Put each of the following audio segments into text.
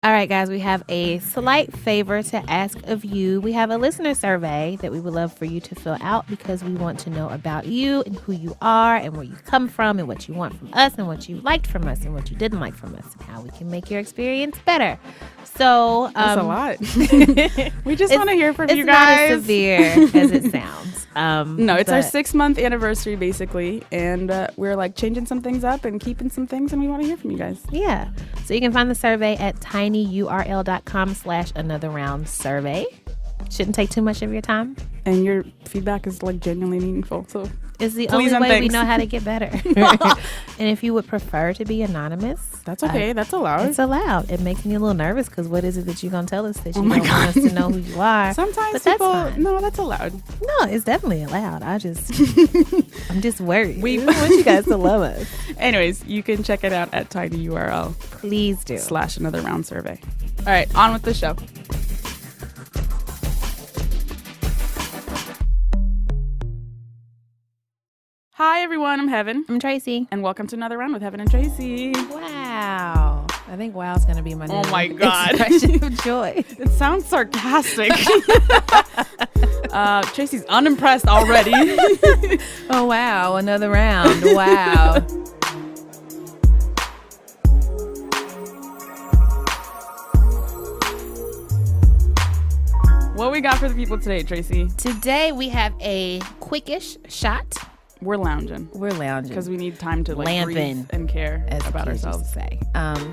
All right, guys, we have a slight favor to ask of you. We have a listener survey that we would love for you to fill out because we want to know about you and who you are and where you come from and what you want from us and what you liked from us and what you didn't like from us and how we can make your experience better. So that's a lot. We just want to hear from you guys. It's not as severe as it sounds. No, it's our 6-month anniversary, basically. And we're like changing some things up and keeping some things. And we want to hear from you guys. Yeah. So you can find the survey at tinyurl.com/anotherroundsurvey. Shouldn't take too much of your time. And your feedback is like genuinely meaningful. So it's the only way we know how to get better. And if you would prefer to be anonymous, that's okay. That's allowed. It's allowed. It makes me a little nervous because what is it that you're going to tell us that you don't want us to know who you are? Sometimes people, no, that's allowed. No, it's definitely allowed. I'm just worried. We want you guys to love us. Anyways, you can check it out at tinyurl. Please do. /anotherroundsurvey. All right, on with the show. Hi, everyone. I'm Heben. I'm Tracy. And welcome to Another Round with Heben and Tracy. Wow. I think wow's going to be my new expression of joy. It sounds sarcastic. Tracy's unimpressed already. Oh, wow. Another round. Wow. What we got for the people today, Tracy? Today we have a quickish shot. We're lounging. Because we need time to breathe and care about ourselves. Say.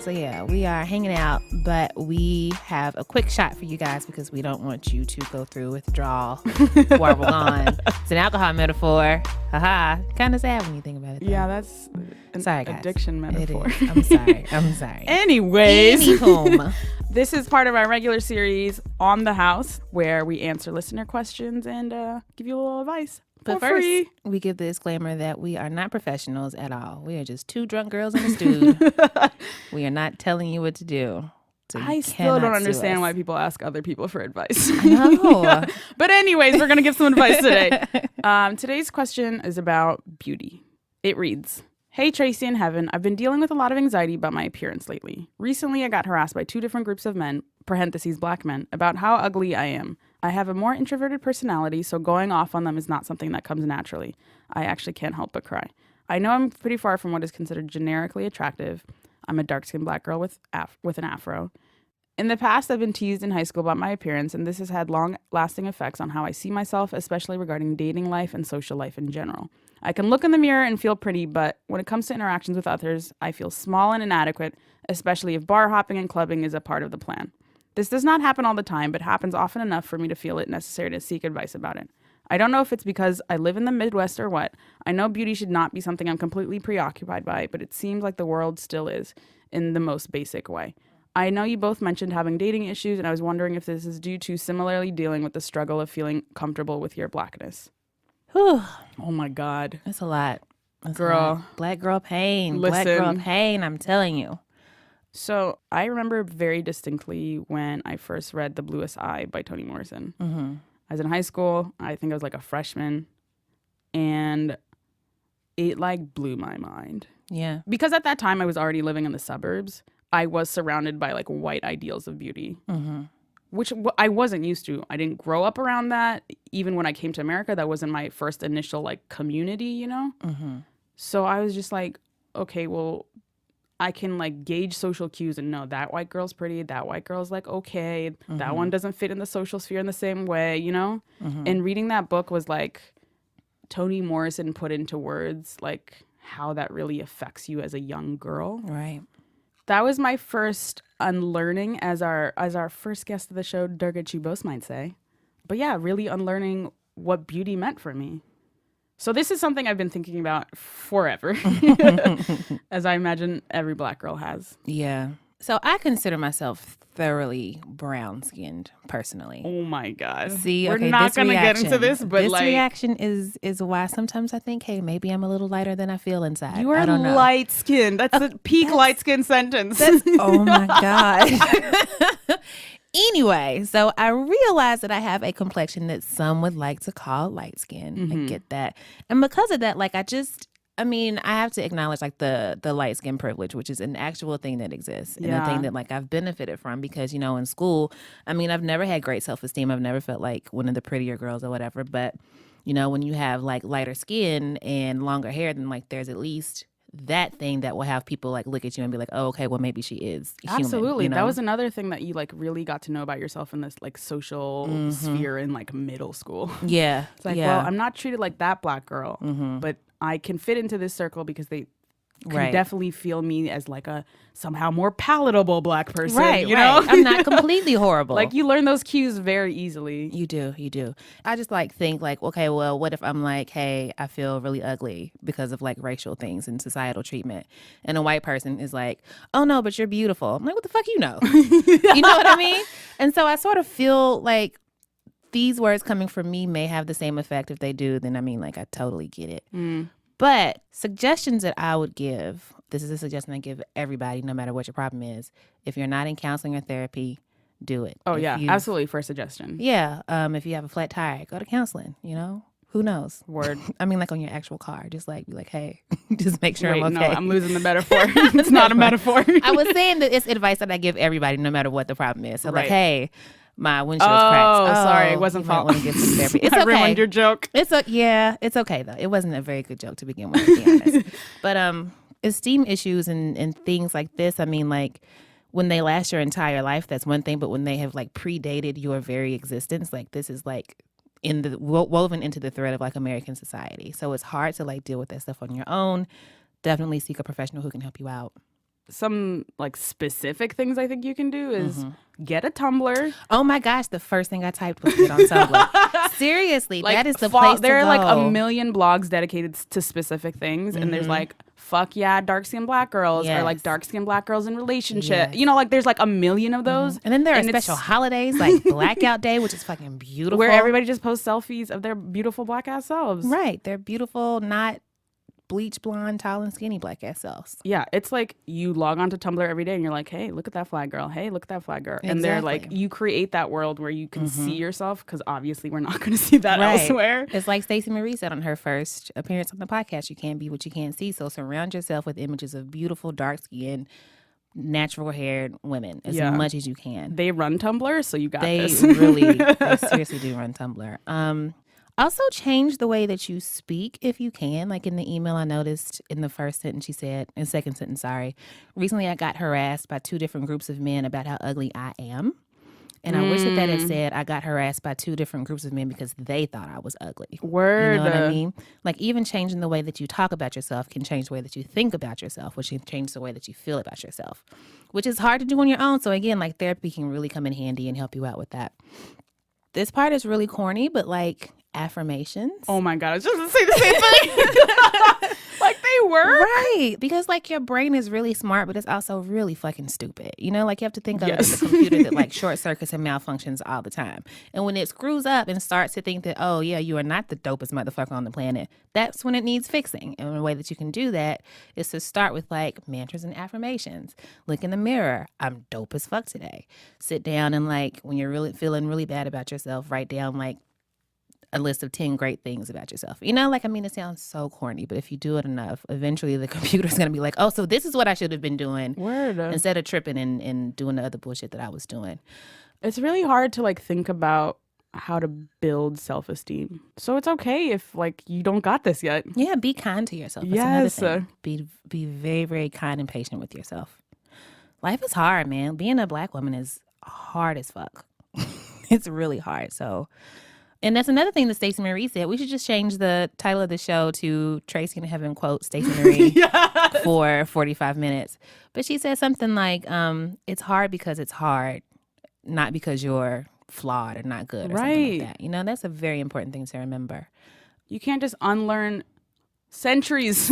So yeah, we are hanging out, but we have a quick shot for you guys because we don't want you to go through withdrawal while we're gone. It's an alcohol metaphor. Haha. Kind of sad when you think about it, though. Yeah, that's an addiction metaphor. It is. I'm sorry. Anyways. This is part of our regular series On the House, where we answer listener questions and give you a little advice. But first, we give the disclaimer that we are not professionals at all. We are just two drunk girls in a stew. We are not telling you what to do. So I still don't understand why people ask other people for advice. I know. But anyways, we're going to give some advice today. Today's question is about beauty. It reads, "Hey, Tracy and Heben, I've been dealing with a lot of anxiety about my appearance lately. Recently, I got harassed by 2 different groups of men, parentheses black men, about how ugly I am. I have a more introverted personality, so going off on them is not something that comes naturally. I actually can't help but cry. I know I'm pretty far from what is considered generically attractive. I'm a dark-skinned black girl with an afro. In the past, I've been teased in high school about my appearance, and this has had long-lasting effects on how I see myself, especially regarding dating life and social life in general. I can look in the mirror and feel pretty, but when it comes to interactions with others, I feel small and inadequate, especially if bar hopping and clubbing is a part of the plan. This does not happen all the time, but happens often enough for me to feel it necessary to seek advice about it. I don't know if it's because I live in the Midwest or what. I know beauty should not be something I'm completely preoccupied by, but it seems like the world still is, in the most basic way. I know you both mentioned having dating issues, and I was wondering if this is due to similarly dealing with the struggle of feeling comfortable with your blackness." Whew. Oh my God. That's a lot. That's girl. A lot. Black girl pain. Listen. Black girl pain, I'm telling you. So I remember very distinctly when I first read The Bluest Eye by Toni Morrison. Mm-hmm. I was in high school. I think I was like a freshman. And it like blew my mind. Yeah. Because at that time I was already living in the suburbs. I was surrounded by like white ideals of beauty, which I wasn't used to. I didn't grow up around that. Even when I came to America, that wasn't my first initial like community, you know? Mm-hmm. So I was just like, okay, well, I can like gauge social cues and know that white girl's pretty, that white girl's like okay, that one doesn't fit in the social sphere in the same way, you know? And reading that book was like Toni Morrison put into words like how that really affects you as a young girl. Right. That was my first unlearning, as our first guest of the show, Durga Chubose, might say. But yeah, really unlearning what beauty meant for me. So this is something I've been thinking about forever, as I imagine every black girl has. Yeah. So I consider myself thoroughly brown-skinned, personally. Oh my God. See, we're not going to get into this, but this reaction is why sometimes I think, hey, maybe I'm a little lighter than I feel inside. You are light-skinned. That's the peak light-skinned sentence. Oh my God. Anyway, so I realized that I have a complexion that some would like to call light skin. I get that. And because of that, like I mean, I have to acknowledge like the light skin privilege, which is an actual thing that exists and a thing that like I've benefited from because, you know, in school, I mean, I've never had great self-esteem. I've never felt like one of the prettier girls or whatever. But, you know, when you have like lighter skin and longer hair, then like there's at least that thing that will have people like look at you and be like, oh, okay, well, maybe she is human. Absolutely. You know? That was another thing that you like really got to know about yourself in this like social sphere in like middle school. Yeah. It's like, well, I'm not treated like that black girl, but I can fit into this circle because they can definitely feel me as like a somehow more palatable black person. Right, you know? I'm not completely horrible. Like you learn those cues very easily. You do. I just like think like, okay, well, what if I'm like, hey, I feel really ugly because of like racial things and societal treatment. And a white person is like, oh no, but you're beautiful. I'm like, what the fuck you know? You know what I mean? And so I sort of feel like these words coming from me may have the same effect. If they do, then I mean, like, I totally get it. But suggestions that I would give, this is a suggestion I give everybody, no matter what your problem is. If you're not in counseling or therapy, do it. Oh, yeah, absolutely. For a suggestion. Yeah. If you have a flat tire, go to counseling, you know? Who knows? Word. I mean, like on your actual car. Just like, be like, hey, just make sure I'm okay. No, I'm losing the metaphor. It's not a metaphor. I was saying that it's advice that I give everybody, no matter what the problem is. So like, hey, my windshield's cracked. Oh, sorry. It wasn't fault. Want to get some therapy. It's I okay. ruined your joke. It's okay though. It wasn't a very good joke to begin with, to be honest. But esteem issues and things like this, I mean, like when they last your entire life, that's one thing. But when they have like predated your very existence, like this is like in the woven into the thread of like American society. So it's hard to like deal with that stuff on your own. Definitely seek a professional who can help you out. Some like specific things I think you can do is get a Tumblr. Oh my gosh, the first thing I typed was get on Tumblr. Seriously, like, that is the place to go. There are like a million blogs dedicated to specific things, and there's like fuck yeah, dark skinned black girls, or like dark skinned black girls in relationship. You know, like there's like a million of those. And then there are special holidays like Blackout Day, which is fucking beautiful. Where everybody just posts selfies of their beautiful black ass selves. Right. They're beautiful, not bleach blonde, tall and skinny black ass selves. Yeah, it's like you log on to Tumblr every day and you're like, hey, look at that flag girl. Hey, look at that flag girl. And they're like, you create that world where you can see yourself, because obviously we're not going to see that elsewhere. It's like Stacey Marie said on her first appearance on the podcast, you can't be what you can't see. So surround yourself with images of beautiful, dark-skinned, natural-haired women as much as you can. They run Tumblr, so you got this. They seriously do run Tumblr. Also, change the way that you speak if you can. Like in the email I noticed in the first sentence, she said, in second sentence, sorry. Recently, I got harassed by 2 different groups of men about how ugly I am. And I wish that had said, I got harassed by 2 different groups of men because they thought I was ugly. Word. You know what I mean? Like even changing the way that you talk about yourself can change the way that you think about yourself, which can change the way that you feel about yourself, which is hard to do on your own. So again, like therapy can really come in handy and help you out with that. This part is really corny, but like affirmations. Oh my God, I was just going to say the same thing. Like they were. Right. Because like your brain is really smart, but it's also really fucking stupid. You know, like you have to think of it as a computer that like short circuits and malfunctions all the time. And when it screws up and starts to think that, oh yeah, you are not the dopest motherfucker on the planet, that's when it needs fixing. And the way that you can do that is to start with like mantras and affirmations. Look in the mirror. I'm dope as fuck today. Sit down and like when you're really feeling really bad about yourself, write down like a list of 10 great things about yourself. You know, like, I mean, it sounds so corny, but if you do it enough, eventually the computer's going to be like, oh, so this is what I should have been doing. Word. Instead of tripping and doing the other bullshit that I was doing. It's really hard to like think about how to build self-esteem. So it's okay if like you don't got this yet. Yeah, be kind to yourself. That's another thing. Be very, very kind and patient with yourself. Life is hard, man. Being a black woman is hard as fuck. It's really hard. So... And that's another thing that Stacey Marie said. We should just change the title of the show to Tracy and Heben quote Stacey Marie for 45 minutes. But she said something like, it's hard because it's hard, not because you're flawed or not good or something like that. You know, that's a very important thing to remember. You can't just unlearn centuries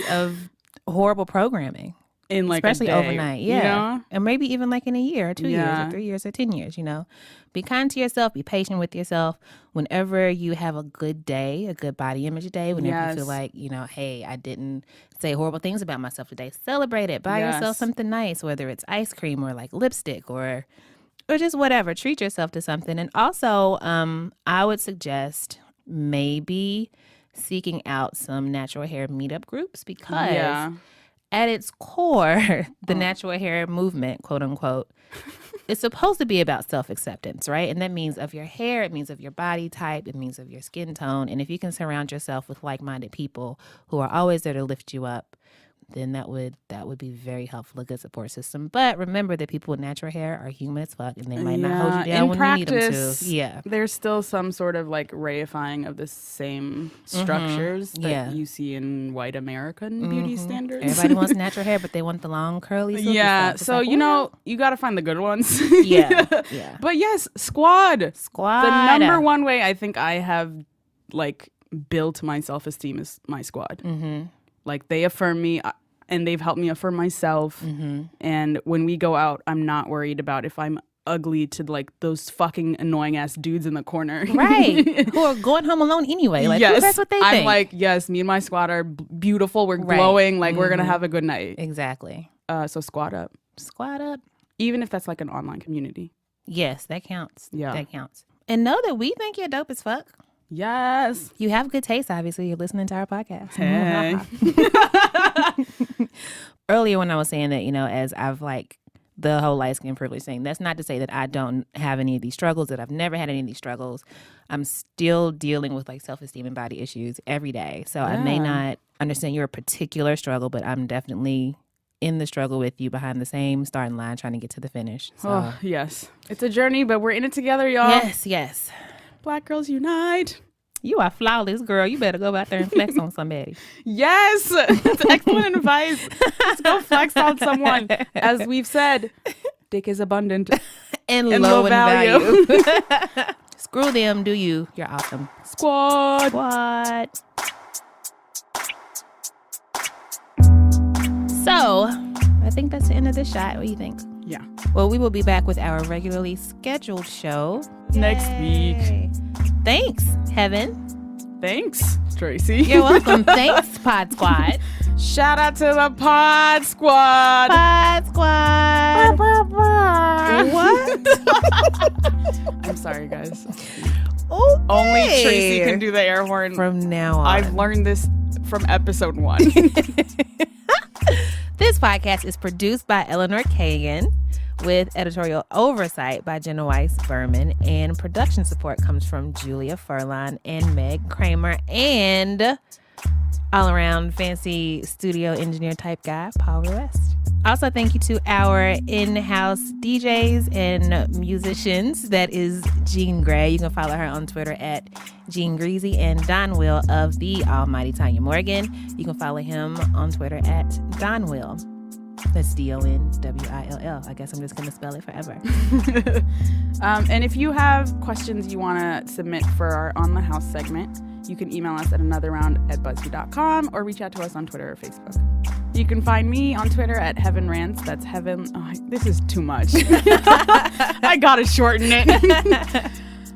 of horrible programming. In like especially a day, overnight, you know? And maybe even like in a year or 2 years or 3 years or 10 years, you know. Be kind to yourself, be patient with yourself. Whenever you have a good day, a good body image day, whenever you feel like, you know, hey, I didn't say horrible things about myself today, celebrate it. Buy yourself something nice, whether it's ice cream or like lipstick or just whatever. Treat yourself to something. And also, I would suggest maybe seeking out some natural hair meetup groups because Yeah. at its core, the natural hair movement, quote unquote, is supposed to be about self-acceptance, right? And that means of your hair, it means of your body type, it means of your skin tone. And if you can surround yourself with like-minded people who are always there to lift you up, then that would be very helpful, a good support system. But remember that people with natural hair are human as fuck, and they might not hold you down when you need them to. Yeah. There's still some sort of like reifying of the same structures that you see in white American beauty standards. Everybody wants natural hair, but they want the long curly silky Yeah, stuff. so like, you know, you got to find the good ones. Yeah. But yes, squad. The number one way I think I have like built my self-esteem is my squad. Like they affirm me. And they've helped me affirm myself. And when we go out, I'm not worried about if I'm ugly to like those fucking annoying ass dudes in the corner. Right. Who are going home alone anyway. Like, yes. That's what they think. I'm like, yes, me and my squad are beautiful. We're glowing. Like, we're going to have a good night. Exactly. So squad up. Squad up. Even if that's like an online community. Yes, that counts. Yeah. That counts. And know that we think you're dope as fuck. Yes. You have good taste, obviously. You're listening to our podcast. Hey. Earlier when I was saying that, you know, as I've like the whole light skin privilege thing, that's not to say that I don't have any of these struggles, that I've never had any of these struggles. I'm still dealing with like self-esteem and body issues every day. So I may not understand your particular struggle, but I'm definitely in the struggle with you behind the same starting line trying to get to the finish. So. Oh, yes. It's a journey, but we're in it together, y'all. Yes, yes. Black girls unite. You are flawless, girl. You better go out there and flex on somebody. Yes. That's excellent advice. Let's go flex on someone. As we've said, dick is abundant and low in value. Screw them, do you. You're awesome. Squad. So, I think that's the end of this shot. What do you think? Yeah. Well, we will be back with our regularly scheduled show next week. Thanks, Heben. Thanks, Tracy. You're welcome. Thanks, Pod Squad. Shout out to the Pod Squad. Pod Squad. What? I'm sorry, guys. Okay. Only Tracy can do the air horn. From now on. I've learned this from episode 1. This podcast is produced by Eleanor Kagan with editorial oversight by Jenna Weiss Berman, and production support comes from Julia Furlan and Meg Kramer, and all-around fancy studio engineer type guy, Paul West. Also, thank you to our in-house DJs and musicians. That is Jean Gray. You can follow her on Twitter at Jean Greasy, and Don Will of the almighty Tanya Morgan. You can follow him on Twitter at Don Will. That's DONWILL. I guess I'm just going to spell it forever. And if you have questions you want to submit for our On the House segment, you can email us at anotherround@buzzfeed.com or reach out to us on Twitter or Facebook. You can find me on Twitter at Heben Rants. That's Heben. Oh, this is too much. I gotta shorten it.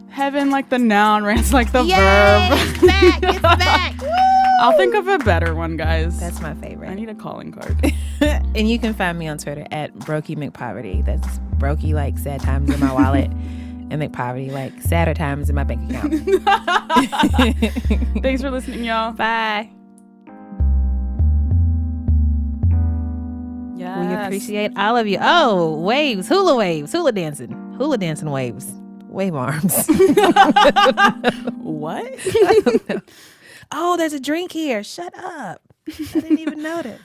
Heben like the noun, Rants like the verb. It's back. It's back. Woo! I'll think of a better one, guys. That's my favorite. I need a calling card. And you can find me on Twitter at Brokey McPoverty. That's Brokey like sad times in my wallet, and McPoverty like sadder times in my bank account. Thanks for listening, y'all. Bye. Yes. We appreciate all of you. Oh, waves, hula dancing waves, wave arms. What? Oh, there's a drink here. Shut up. I didn't even notice.